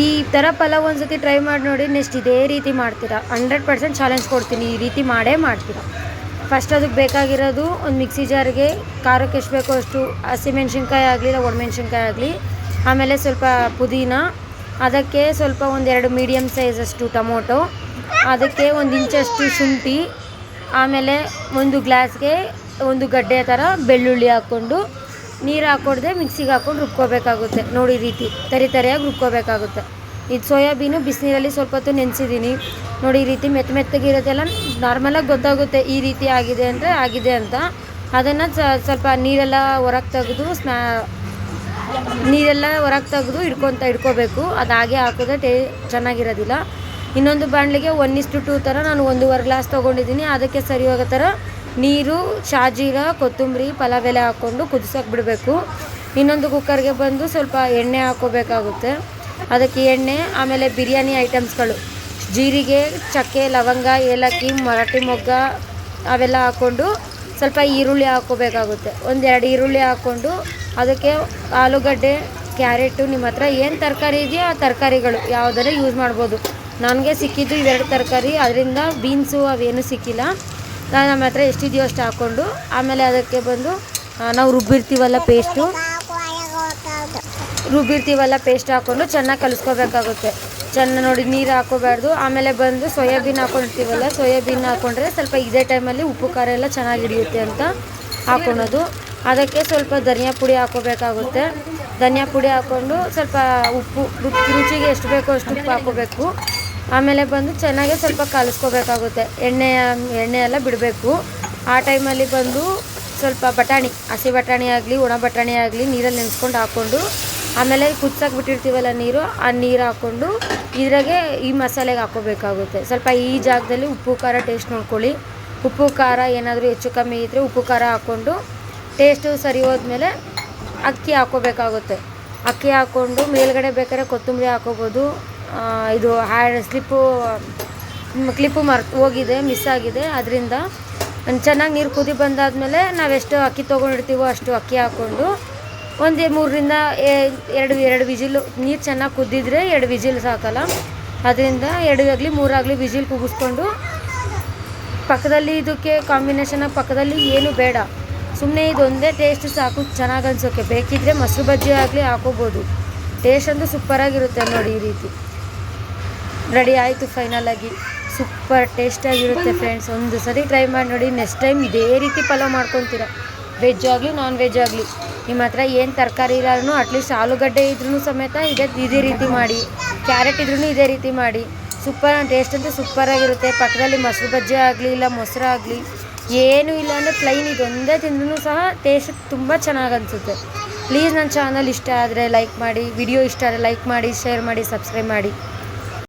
ಈ ಥರ ಪಲಾವ್ ಒಂದ್ಸತಿ ಟ್ರೈ ಮಾಡಿ ನೋಡಿ, ನೆಕ್ಸ್ಟ್ ಇದೇ ರೀತಿ ಮಾಡ್ತೀರಾ. 100% ಚಾಲೆಂಜ್ ಕೊಡ್ತೀನಿ, ಈ ರೀತಿ ಮಾಡೇ ಮಾಡ್ತೀರಾ. ಫಸ್ಟ್ ಅದಕ್ಕೆ ಬೇಕಾಗಿರೋದು ಒಂದು ಮಿಕ್ಸಿ ಜಾರ್ಗೆ ಖಾರಕ್ಕೆ ಎಷ್ಟು ಬೇಕೋ ಅಷ್ಟು ಹಸಿಮೆಣ್ಸಿನ್ಕಾಯಿ ಆಗಲಿ ಇಲ್ಲ ಒಣಮೆಣ್ಸಿನ್ಕಾಯಿ ಆಗಲಿ, ಆಮೇಲೆ ಸ್ವಲ್ಪ ಪುದೀನ, ಅದಕ್ಕೆ ಸ್ವಲ್ಪ 1-2 ಮೀಡಿಯಮ್ ಸೈಜಷ್ಟು ಟೊಮೊಟೊ, ಅದಕ್ಕೆ 1 ಇಂಚಷ್ಟು ಶುಂಠಿ, ಆಮೇಲೆ 1 ಗ್ಲಾಸ್ಗೆ 1 ಗಡ್ಡೆ ಥರ ಬೆಳ್ಳುಳ್ಳಿ ಹಾಕ್ಕೊಂಡು ನೀರು ಹಾಕ್ಕೊಡ್ದೆ ಮಿಕ್ಸಿಗೆ ಹಾಕ್ಕೊಂಡು ರುಬ್ಕೋಬೇಕಾಗುತ್ತೆ. ನೋಡಿ ಈ ರೀತಿ ತರಿಯಾಗಿ ರುಬ್ಕೋಬೇಕಾಗುತ್ತೆ. ಇದು ಸೋಯಾಬೀನು ಬಿಸಿನೀರಲ್ಲಿ ಸ್ವಲ್ಪ ಹೊತ್ತು ನೆನೆಸಿದ್ದೀನಿ. ನೋಡಿ ಈ ರೀತಿ ಮೆತ್ತಗಿರುತ್ತೆಲ್ಲ ನಾರ್ಮಲಾಗಿ ಗೊತ್ತಾಗುತ್ತೆ ಈ ರೀತಿ ಆಗಿದೆ ಅಂದರೆ ಆಗಿದೆ ಅಂತ. ಅದನ್ನು ಸ್ವಲ್ಪ ನೀರೆಲ್ಲ ಹೊರಗೆ ತೆಗೆದು ಇಡ್ಕೋಬೇಕು. ಅದು ಹಾಗೆ ಹಾಕಿದ್ರೆ ಚೆನ್ನಾಗಿರೋದಿಲ್ಲ. ಇನ್ನೊಂದು ಬಾಣಲಿಗೆ 1:2 ಥರ ನಾನು 1.5 ಗ್ಲಾಸ್ ತೊಗೊಂಡಿದ್ದೀನಿ. ಅದಕ್ಕೆ ಸರಿ ಹೋಗೋ ಥರ ನೀರು, ಶಾಜೀರ, ಕೊತ್ತಂಬರಿ, ಪಲಾವ್ ಎಲೆ ಹಾಕ್ಕೊಂಡು ಕುದಿಸೋಕೆ ಬಿಡಬೇಕು. ಇನ್ನೊಂದು ಕುಕ್ಕರ್ಗೆ ಬಂದು ಸ್ವಲ್ಪ ಎಣ್ಣೆ ಹಾಕ್ಕೋಬೇಕಾಗುತ್ತೆ. ಅದಕ್ಕೆ ಎಣ್ಣೆ, ಆಮೇಲೆ ಬಿರಿಯಾನಿ ಐಟಮ್ಸ್ಗಳು ಜೀರಿಗೆ, ಚಕ್ಕೆ, ಲವಂಗ, ಏಲಕ್ಕಿ, ಮರಾಠಿ ಮೊಗ್ಗ ಅವೆಲ್ಲ ಹಾಕ್ಕೊಂಡು ಸ್ವಲ್ಪ ಈರುಳ್ಳಿ ಹಾಕ್ಕೋಬೇಕಾಗುತ್ತೆ. 1-2 ಈರುಳ್ಳಿ ಹಾಕ್ಕೊಂಡು ಅದಕ್ಕೆ ಆಲೂಗಡ್ಡೆ, ಕ್ಯಾರೆಟು, ನಿಮ್ಮ ಹತ್ರ ಏನು ತರಕಾರಿ ಇದೆಯೋ ಆ ತರಕಾರಿಗಳು ಯಾವುದಾದ್ರೂ ಯೂಸ್ ಮಾಡ್ಬೋದು. ನನಗೆ ಸಿಕ್ಕಿದ್ದು ಇವೆರಡು ತರಕಾರಿ, ಅದರಿಂದ ಬೀನ್ಸು ಅವೇನು ಸಿಕ್ಕಿಲ್ಲ. ನಮ್ಮ ಹತ್ರ ಎಷ್ಟಿದೆಯೋ ಅಷ್ಟು ಹಾಕ್ಕೊಂಡು ಆಮೇಲೆ ಅದಕ್ಕೆ ಬಂದು ನಾವು ರುಬ್ಬಿರ್ತೀವಲ್ಲ ಪೇಸ್ಟ್ ಹಾಕ್ಕೊಂಡು ಚೆನ್ನಾಗಿ ಕಲಿಸ್ಕೋಬೇಕಾಗುತ್ತೆ. ಚೆನ್ನಾಗಿ ನೋಡಿ ನೀರು ಹಾಕ್ಕೋಬಾರ್ದು. ಆಮೇಲೆ ಬಂದು ಸೋಯಾಬೀನ್ ಹಾಕ್ಕೊಂಡಿರ್ತೀವಲ್ಲ, ಸೋಯಾಬೀನ್ ಹಾಕ್ಕೊಂಡ್ರೆ ಸ್ವಲ್ಪ ಇದೇ ಟೈಮಲ್ಲಿ ಉಪ್ಪು ಖಾರ ಎಲ್ಲ ಚೆನ್ನಾಗಿ ಹಿಡಿಯುತ್ತೆ ಅಂತ ಹಾಕ್ಕೊಳೋದು. ಅದಕ್ಕೆ ಸ್ವಲ್ಪ ಧನಿಯಾ ಪುಡಿ ಹಾಕ್ಕೋಬೇಕಾಗುತ್ತೆ. ಧನಿಯಾ ಪುಡಿ ಹಾಕ್ಕೊಂಡು ಸ್ವಲ್ಪ ಉಪ್ಪು ರುಚಿಗೆ ಎಷ್ಟು ಬೇಕೋ ಅಷ್ಟು ಉಪ್ಪು ಹಾಕ್ಕೋಬೇಕು. ಆಮೇಲೆ ಬಂದು ಚೆನ್ನಾಗಿ ಸ್ವಲ್ಪ ಕಲಿಸ್ಕೋಬೇಕಾಗುತ್ತೆ. ಎಣ್ಣೆ ಎಲ್ಲ ಬಿಡಬೇಕು. ಆ ಟೈಮಲ್ಲಿ ಬಂದು ಸ್ವಲ್ಪ ಹಸಿ ಬಟಾಣಿ ಆಗಲಿ ಒಣ ಬಟಾಣಿ ಆಗಲಿ ನೀರಲ್ಲಿ ನೆನೆಸ್ಕೊಂಡು ಹಾಕ್ಕೊಂಡು, ಆಮೇಲೆ ಕುದ್ಸಕ್ಕೆ ಬಿಟ್ಟಿರ್ತೀವಲ್ಲ ನೀರು, ಆ ನೀರು ಹಾಕ್ಕೊಂಡು ಇದ್ರಾಗೆ ಈ ಮಸಾಲೆಗೆ ಹಾಕ್ಕೋಬೇಕಾಗುತ್ತೆ. ಸ್ವಲ್ಪ ಈ ಜಾಗದಲ್ಲಿ ಉಪ್ಪು ಖಾರ ಟೇಸ್ಟ್ ನೋಡ್ಕೊಳ್ಳಿ. ಉಪ್ಪು ಖಾರ ಏನಾದರೂ ಹೆಚ್ಚು ಕಮ್ಮಿ ಇದ್ದರೆ ಉಪ್ಪು ಖಾರ ಹಾಕ್ಕೊಂಡು ಟೇಸ್ಟು ಸರಿ ಹೋದ್ಮೇಲೆ ಅಕ್ಕಿ ಹಾಕ್ಕೋಬೇಕಾಗುತ್ತೆ. ಅಕ್ಕಿ ಹಾಕ್ಕೊಂಡು ಮೇಲ್ಗಡೆ ಬೇಕಾದ್ರೆ ಕೊತ್ತಂಬರಿ ಹಾಕ್ಕೋಬೋದು. ಇದು ಕ್ಲಿಪ್ಪು ಹೋಗಿದೆ, ಮಿಸ್ ಆಗಿದೆ. ಅದರಿಂದ ಚೆನ್ನಾಗಿ ನೀರು ಕುದಿ ಬಂದಾದಮೇಲೆ ನಾವೆಷ್ಟು ಅಕ್ಕಿ ತೊಗೊಂಡಿರ್ತೀವೋ ಅಷ್ಟು ಅಕ್ಕಿ ಹಾಕ್ಕೊಂಡು 3ರಿಂದ 2 ವಿಜಿಲು, ನೀರು ಚೆನ್ನಾಗಿ ಕುದ್ದಿದ್ರೆ 2 ವಿಜಿಲ್ ಸಾಕಲ್ಲ. ಅದರಿಂದ 2 ಆಗಲಿ 3 ಆಗಲಿ ವಿಜಿಲ್ ಕೂಗಿಸ್ಕೊಂಡು ಪಕ್ಕದಲ್ಲಿ ಇದಕ್ಕೆ ಕಾಂಬಿನೇಷನಾಗಿ ಪಕ್ಕದಲ್ಲಿ ಏನು ಬೇಡ, ಸುಮ್ಮನೆ ಇದೊಂದೇ ಟೇಸ್ಟ್ ಸಾಕು ಚೆನ್ನಾಗಿ ಅನ್ಸೋಕ್ಕೆ. ಬೇಕಿದ್ದರೆ ಮೊಸರು ಬಜ್ಜಿ ಆಗಲಿ ಹಾಕೋಬೋದು. ಟೇಸ್ಟ್ ಅಂತೂ ಸೂಪರಾಗಿರುತ್ತೆ. ನೋಡಿ ಈ ರೀತಿ ರೆಡಿ ಆಯಿತು. ಫೈನಲಾಗಿ ಸೂಪರ್ ಟೇಸ್ಟಾಗಿರುತ್ತೆ ಫ್ರೆಂಡ್ಸ್. ಒಂದು ಸರಿ ಟ್ರೈ ಮಾಡಿ ನೋಡಿ. ನೆಕ್ಸ್ಟ್ ಟೈಮ್ ಇದೇ ರೀತಿ ಪಲಾವ್ ಮಾಡ್ಕೊತೀರ, ವೆಜ್ ಆಗಲಿ ನಾನ್ ವೆಜ್ ಆಗಲಿ. ನಿಮ್ಮ ಹತ್ರ ಏನು ತರಕಾರಿ ಇರೋನು ಅಟ್ಲೀಸ್ಟ್ ಆಲೂಗಡ್ಡೆ ಇದ್ರೂ ಸಮೇತ ಇದೇ ರೀತಿ ಮಾಡಿ, ಕ್ಯಾರೆಟ್ ಇದ್ರೂ ಇದೇ ರೀತಿ ಮಾಡಿ. ಸೂಪರ್ ಟೇಸ್ಟ್ ಅಂತೂ ಸೂಪರಾಗಿರುತ್ತೆ. ಪಕ್ಕದಲ್ಲಿ ಮೊಸರು ಬಜ್ಜಿ ಆಗಲಿ ಇಲ್ಲ ಮೊಸರು ಆಗಲಿ ಏನೂ ಇಲ್ಲ ಅಂದರೆ ಪ್ಲೈನ್ ಇದೊಂದೇ ತಿಂದ್ರೂ ಸಹ ಟೇಸ್ಟ್ ತುಂಬ ಚೆನ್ನಾಗಿ ಅನಿಸುತ್ತೆ. ಪ್ಲೀಸ್ ನನ್ನ ಚಾನಲ್ ಇಷ್ಟ ಆದರೆ ಲೈಕ್ ಮಾಡಿ, ವಿಡಿಯೋ ಇಷ್ಟ ಆದರೆ ಲೈಕ್ ಮಾಡಿ, ಶೇರ್ ಮಾಡಿ, ಸಬ್ಸ್ಕ್ರೈಬ್ ಮಾಡಿ.